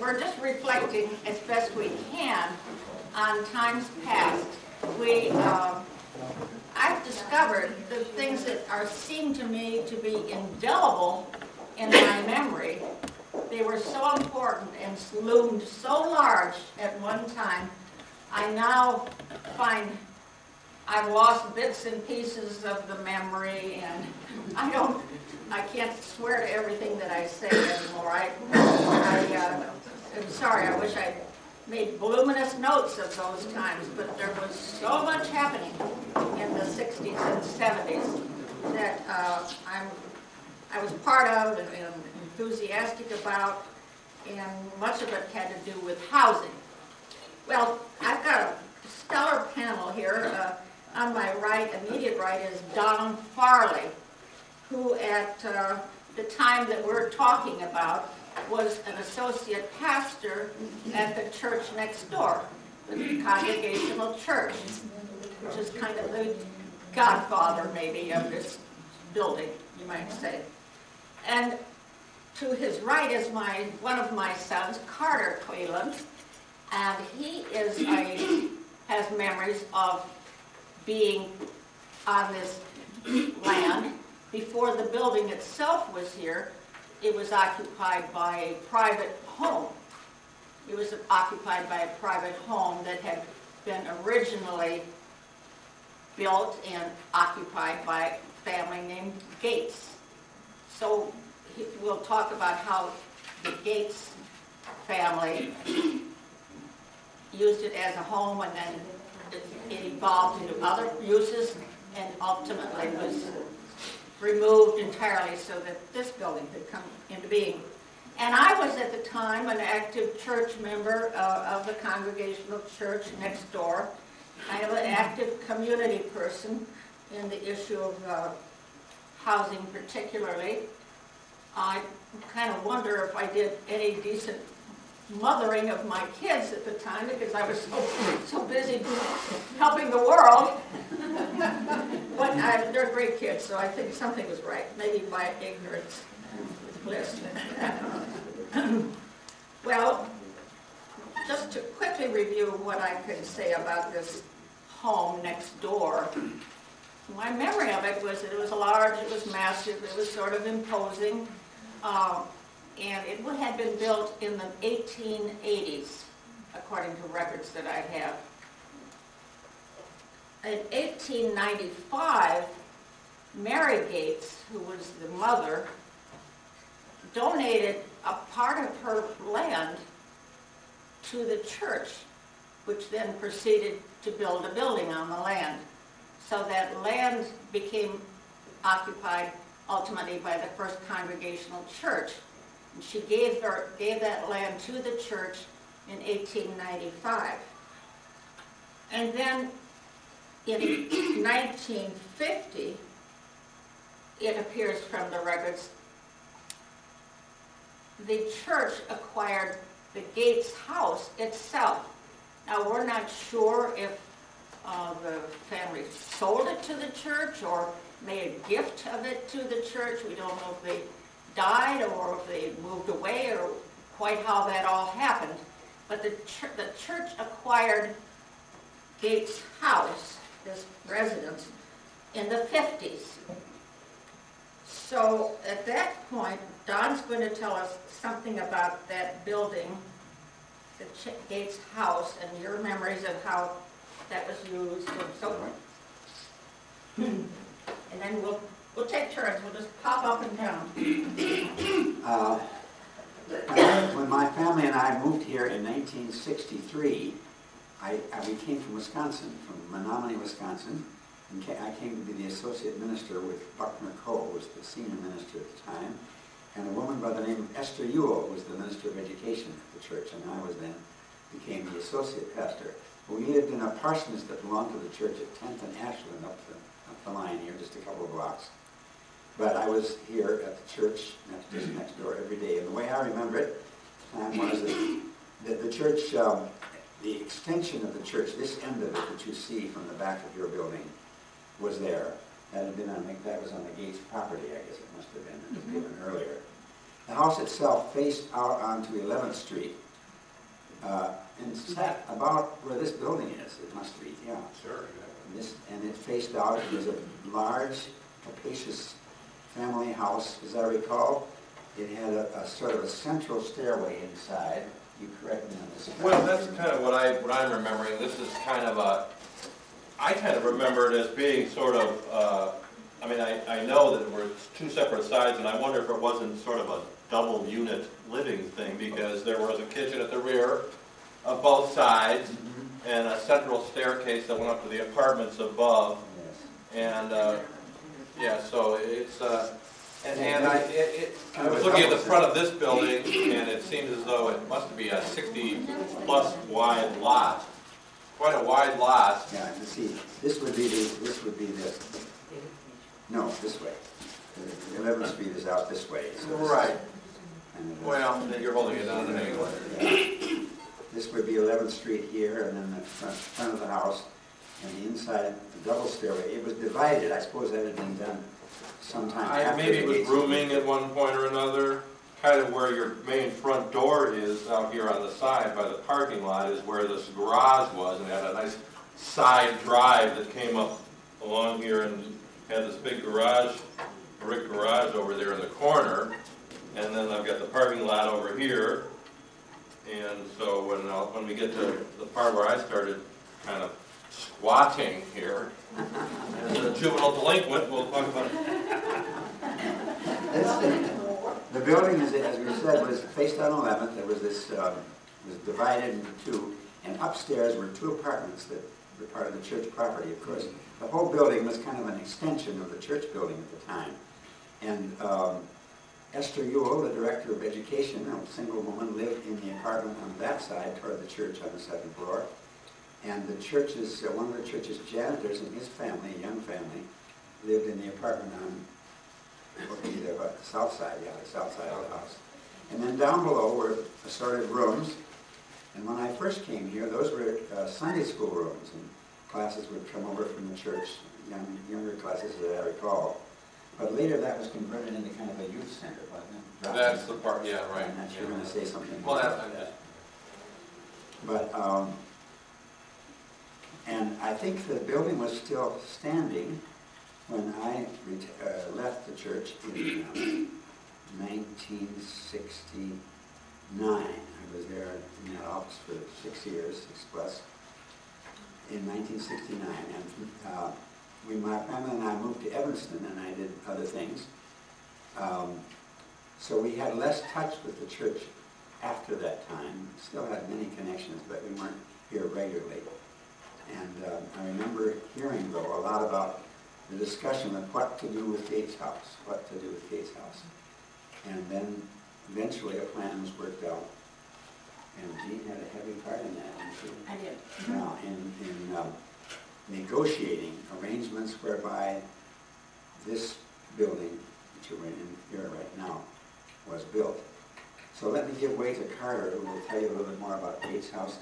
we're just reflecting as best we can on times past. I've discovered the things that seem to me to be indelible in my memory. They were so important and loomed so large at one time. I now find I've lost bits and pieces of the memory, and I can't swear to everything that I say anymore. I'm sorry, I wish I'd made voluminous notes of those times, but there was so much happening in the 60s and 70s that I was part of and enthusiastic about, and much of it had to do with housing. Well, I've got a stellar panel here. On my right, immediate right, is Don Farley, who at the time that we're talking about was an associate pastor at the church next door, the Congregational Church, which is kind of the godfather, maybe, of this building, you might say. And to his right is one of my sons, Carter Cleland, and he has memories of being on this land. Before the building itself was here, it was occupied by a private home. It was occupied by a private home that had been originally built and occupied by a family named Gates. So we'll talk about how the Gates family used it as a home, and then it evolved into other uses and ultimately was removed entirely so that this building could come into being. And I was at the time an active church member of the Congregational Church next door. I am an active community person in the issue of housing particularly. I kind of wonder if I did any decent mothering of my kids at the time because I was so busy helping the world. But they're great kids, so I think something was right. Maybe my ignorance was bliss. Well, just to quickly review what I can say about this home next door. My memory of it was that it was large, it was massive, it was sort of imposing. And it had been built in the 1880s, according to records that I have. In 1895, Mary Gates, who was the mother, donated a part of her land to the church, which then proceeded to build a building on the land. So that land became occupied ultimately by the First Congregational Church. And she gave that land to the church in 1895. And then in 1950, it appears from the records, the church acquired the Gates house itself. Now, we're not sure if the family sold it to the church or made a gift of it to the church. We don't know if they died or if they moved away or quite how that all happened. But the church acquired Gates' house, this residence, in the 50s. So at that point, Don's going to tell us something about that building, the Gates house, and your memories of how that was used and so forth. And then we'll take turns. We'll just pop up and down. When my family and I moved here in 1963, we came from Wisconsin, from Menominee, Wisconsin. And I came to be the associate minister with Buckner Coe, who was the senior minister at the time. And a woman by the name of Esther Ewell was the minister of education at the church, and I became the associate pastor. We lived in a parsonage that belonged to the church at 10th and Ashland up the line here, just a couple of blocks. But I was here at the church just next door every day. And the way I remember it was that the church, the extension of the church, this end of it that you see from the back of your building, was there. That was on the Gates property, I guess it must have been. It was given earlier. The house itself faced out onto 11th Street, and sat about where this building is, it must be, yeah. Sure. And it faced out. It was a large, capacious family house, as I recall. It had a sort of a central stairway inside. You correct me on this. Well, that's kind of what I'm remembering. This is kind of I kind of remember it as being sort of, I mean, I know that there were two separate sides, and I wonder if it wasn't sort of a double unit living thing, because there was a kitchen at the rear of both sides, and a central staircase that went up to the apartments above. Yes. And, yeah, so it's, I was looking at the front of this building, and it seems as though it must be a 60-plus wide lot. Quite a wide lot. Yeah, you see, this would be the, no, this way. 11th Street is out this way. So Right. and Well, you're holding it down at an angle. yeah. This would be 11th Street here, and then the front of the house, and the inside, the double stairway. It was divided. I suppose that had been done sometime after Maybe it the was 18th. rooming at one point or another. Kind of where your main front door is out here on the side by the parking lot is where this garage was, and it had a nice side drive that came up along here and had this big garage, brick garage over there in the corner. And then I've got the parking lot over here. And so when we get to the part where I started kind of squatting here, as a juvenile delinquent, we'll talk about The building, as we said, was faced on 11th. There was this, was divided into two, and upstairs were two apartments that were part of the church property, of course. The whole building was kind of an extension of the church building at the time. And Esther Ewell, the director of education, a single woman, lived in the apartment on that side toward the church on the second floor. And the church's, one of the church's janitors and his family, a young family, lived in the apartment on the south side, the south side of the house. And then down below were assorted rooms. And when I first came here, those were Sunday school rooms, and classes would come over from the church, younger classes as I recall. But later that was converted into kind of a youth center, wasn't it? That's the part, yeah, right. I'm not sure you're going to say something Well, about that. But, and I think the building was still standing when I left the church in 1969. I was there in that office for 6 years, 6 plus, in 1969. And my family and I moved to Evanston, and I did other things. So we had less touch with the church after that time. Still had many connections, but we weren't here regularly. And I remember hearing, though, a lot about the discussion of what to do with Gates House, And then eventually a plan was worked out. And Jean had a heavy part in that, didn't she? I did. Now, in negotiating arrangements whereby this building, which we're in here right now, was built. So let me give way to Carter, who will tell you a little bit more about Gates House.